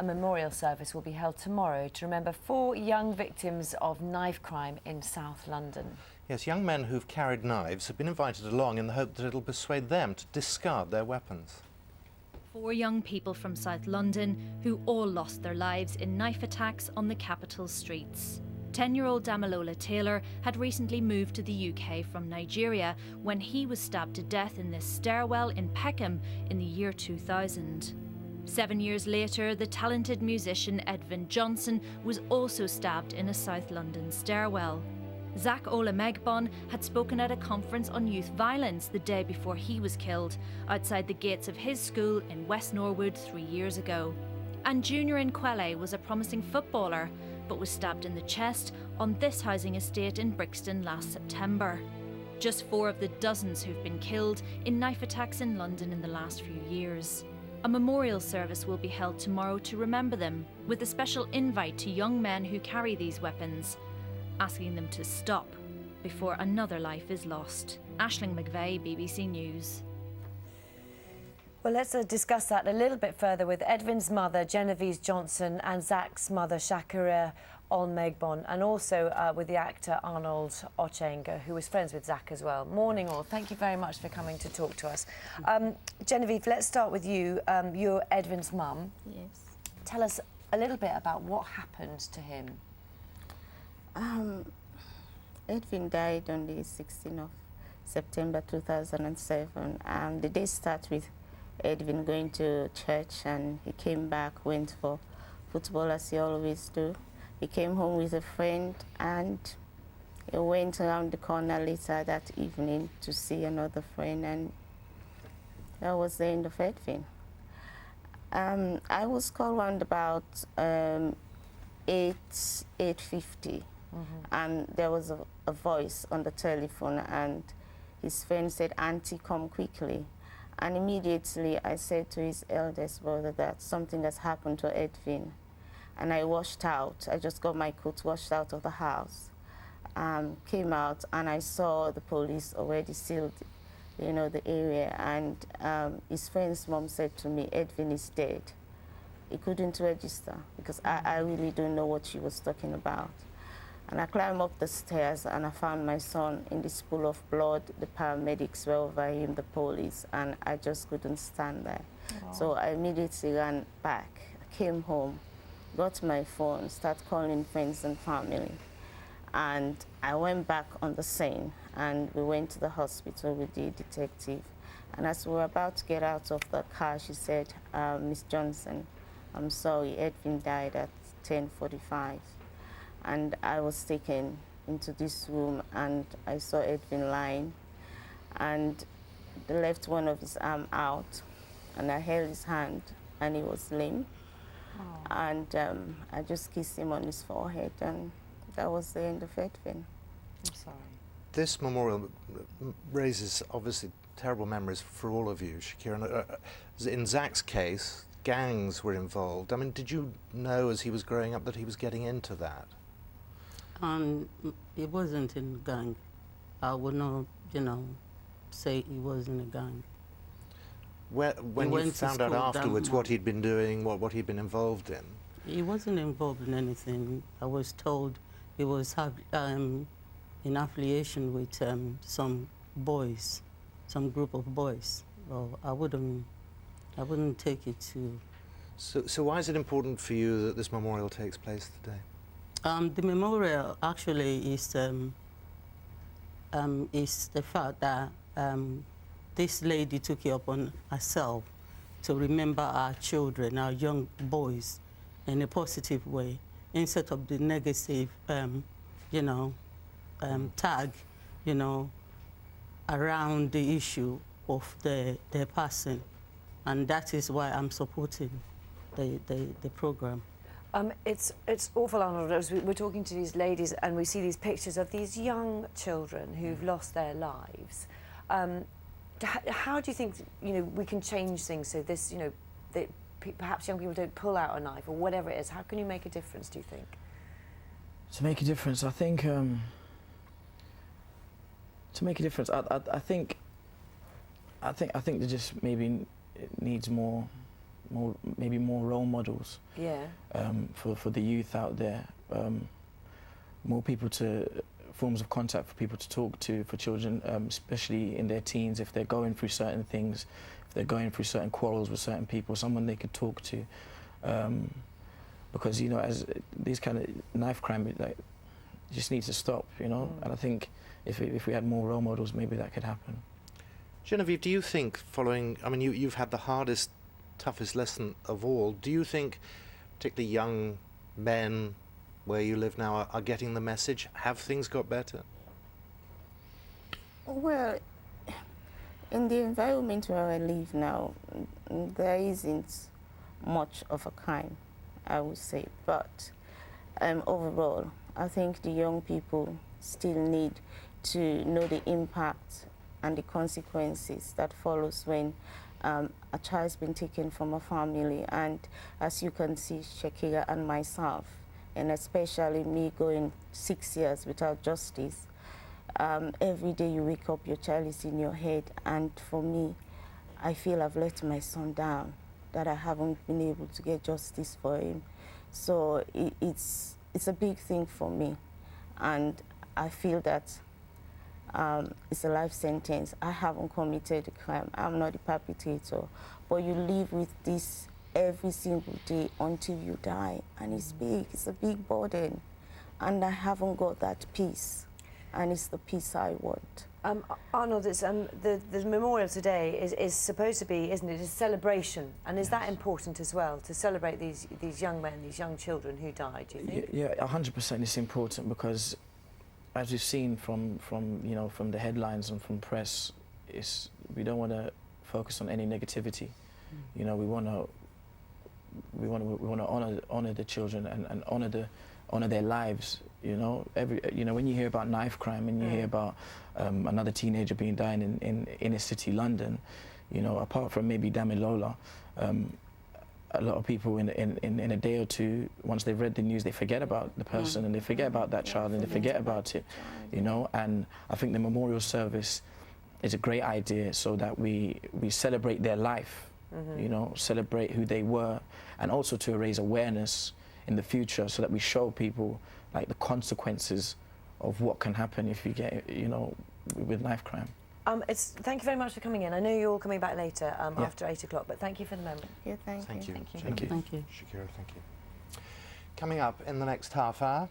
A memorial service will be held tomorrow to remember 4 young victims of knife crime in South London. Yes, young men who've carried knives have been invited along in the hope that it'll persuade them to discard their weapons. 4 young people from South London who all lost their lives in knife attacks on the capital's streets. 10-year-old Damilola Taylor had recently moved to the UK from Nigeria when he was stabbed to death in this stairwell in Peckham in the year 2000. 7 years later, the talented musician Edvin Johnson was also stabbed in a South London stairwell. Zach Olamegbon had spoken at a conference on youth violence the day before he was killed, outside the gates of his school in West Norwood 3 years ago. And Junior Nkwele was a promising footballer, but was stabbed in the chest on this housing estate in Brixton last September. Just 4 of the dozens who've been killed in knife attacks in London in the last few years. A memorial service will be held tomorrow to remember them, with a special invite to young men who carry these weapons, asking them to stop before another life is lost. Aisling McVeigh, BBC News. Well, let's discuss that a little bit further with Edvin's mother, Genevieve Johnson, and Zach's mother, Shakira Olmegbon, and also with the actor Arnold Ochenga, who was friends with Zach as well. Morning all. Thank you very much for coming to talk to us. Genevieve, let's start with you. You're Edvin's mum. Yes. Tell us a little bit about what happened to him. Edvin died on the 16th of September 2007. The day started with Edvin going to church, and he came back, went for football as he always do. He came home with a friend, and he went around the corner later that evening to see another friend, and that was the end of Edvin. I was called around about 8:50, and there was a voice on the telephone, and his friend said, "Auntie, come quickly." And immediately I said to his eldest brother that something has happened to Edvin. And I washed out. I just got my coat, washed out of the house, came out, and I saw the police already sealed, the area. And his friend's mom said to me, "Edvin is dead." He couldn't register because I really don't know what she was talking about. And I climbed up the stairs, and I found my son in this pool of blood. The paramedics were over him, the police, and I just couldn't stand there. Wow. So I immediately ran back, came home, got my phone, started calling friends and family. And I went back on the scene, and we went to the hospital with the detective. And as we were about to get out of the car, she said, "Miss Johnson, I'm sorry, Edvin died at 10:45. And I was taken into this room, and I saw Edvin lying, and they left one of his arm out, and I held his hand, and he was lame. Oh. And I just kissed him on his forehead, and that was the end of Edvin. I'm sorry. This memorial raises, obviously, terrible memories for all of you, Shakira. In Zach's case, gangs were involved. I mean, did you know as he was growing up that he was getting into that? He wasn't in a gang. I would not, say he was in a gang. When you found out afterwards what he'd been doing, what he'd been involved in? He wasn't involved in anything. I was told he was in affiliation with some boys, some group of boys. Well, I wouldn't take it to... So why is it important for you that this memorial takes place today? The memorial actually is the fact that this lady took it upon herself to remember our children, our young boys, in a positive way, instead of the negative, tag, around the issue of their passing. And that is why I'm supporting the program. It's awful, Arnold, as we're talking to these ladies and we see these pictures of these young children who've lost their lives. How do you think, we can change things so this, that perhaps young people don't pull out a knife or whatever it is? How can you make a difference, do you think? To make a difference, I think, to make a difference, I think there just maybe it needs more maybe more role models. Yeah. For the youth out there, more forms of contact for people to talk to, for children, especially in their teens, if they're going through certain things, if they're going through certain quarrels with certain people, someone they could talk to. Because, you know, as these kind of knife crime, like, just needs to stop, you know. And I think if we had more role models, maybe that could happen. Genevieve, do you think, I mean, you've had the hardest, toughest lesson of all. Do you think particularly young men where you live now are getting the message? Have things got better? Well, in the environment where I live now, there isn't much of a crime, I would say. But overall, I think the young people still need to know the impact and the consequences that follows when a child's been taken from a family. And as you can see, Shakira and myself, and especially me going 6 years without justice, every day you wake up, your child is in your head. And for me, I feel I've let my son down, that I haven't been able to get justice for him. So it's a big thing for me. And I feel that it's a life sentence. I haven't committed a crime. I'm not a perpetrator. But you live with this every single day until you die. And it's big. It's a big burden. And I haven't got that peace. And it's the peace I want. Arnold, it's, the memorial today is supposed to be, isn't it, a celebration? And is that important as well, to celebrate these young men, these young children who died, do you think? Yeah, 100% it's important, because as we've seen from you know, from the headlines and from press, we don't want to focus on any negativity. You know, we want to honor the children and honor their lives. You know, when you hear about knife crime and you hear about another teenager being dying in inner city London, you know, apart from maybe Damilola, a lot of people in a day or two, once they've read the news, they forget about the person and they forget about that child and they forget about it, you know. And I think the memorial service is a great idea, so that we celebrate their life, you know, celebrate who they were, and also to raise awareness in the future, so that we show people like the consequences of what can happen if you get, you know, with knife crime. Thank you very much for coming in. I know you're all coming back later after 8 o'clock, but thank you for the moment. Yeah, thank you. Thank you. Thank you. Shakira, thank you. Coming up in the next half hour,